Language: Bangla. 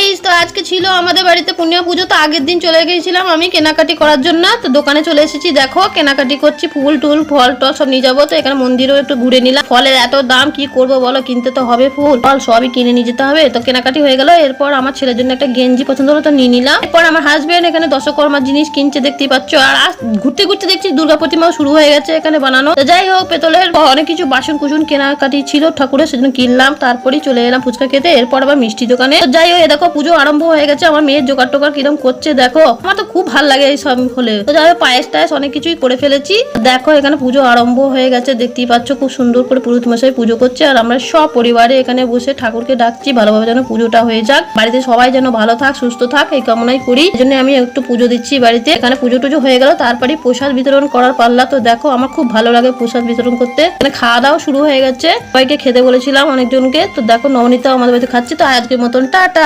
গাইস, তো আজকে ছিল আমাদের বাড়িতে পূর্ণিমা পুজো। তো আগের দিন চলে গিয়েছিলাম আমি কেনাকাটি করার জন্য। তো দোকানে চলে এসেছি, দেখো কেনাকাটি করছি, ফুল টুল ফল টল সব নিয়ে যাবো। তো এখানে মন্দিরেও একটু ঘুরে নিলাম। ফলের এত দাম, কি করবো বলো, কিনতে তো হবে, ফুল ফল সবই কিনে নিয়ে যেতে হবে। তো কেনাকাটি হয়ে গেল। এরপর আমার ছেলের জন্য একটা গেঞ্জি পছন্দ হলো, তো নিয়ে নিলাম। এরপর আমার হাজবেন্ড এখানে দশকর্মার জিনিস কিনছে, দেখতেই পাচ্ছ। আর ঘুরতে ঘুরতে দেখছি দুর্গা প্রতিমাও শুরু হয়ে গেছে এখানে বানানো। তো যাই হোক, পেতলের অনেক কিছু বাসন কুসুন কেনাকাটি ছিল ঠাকুরের, সেজন্য কিনলাম। তারপরেই চলে এলাম ফুচকা খেতে। এরপর আবার মিষ্টি দোকানে। তো যাই হোক, দেখো পুজো আরম্ভ হয়ে গেছে। আমার মেয়ের জোগাড় টোগাড় কিরম করছে দেখো, আমার তো খুব ভালো লাগে এই সব হলে। তো যাই হোক, পায়েস টায়েস অনেক কিছুই করে ফেলেছি। দেখো এখানে পুজো আরম্ভ হয়ে গেছে, দেখতেই পাচ্ছ খুব সুন্দর করে পুরোহিত মশাই পুজো করছে। আর আমরা সব পরিবারে এখানে বসে ঠাকুরকে ডাকছি ভালোভাবে যেন পুজোটা হয়ে যাক, বাড়িতে সবাই যেন ভালো থাক সুস্থ থাক এই কামনাই করি। এই জন্য আমি একটু পুজো দিচ্ছি বাড়িতে। এখানে পুজো টুজো হয়ে গেল, তারপরে প্রসাদ বিতরণ করার পাল্লা। তো দেখো আমার খুব ভালো লাগে প্রসাদ বিতরণ করতে। এখানে খাওয়া দাওয়া শুরু হয়ে গেছে, সবাইকে খেতে বলেছিলাম অনেকজনকে। তো দেখো নবনীতাও আমাদের বাড়িতে খাচ্ছে। তো আজকের মতন টাটা।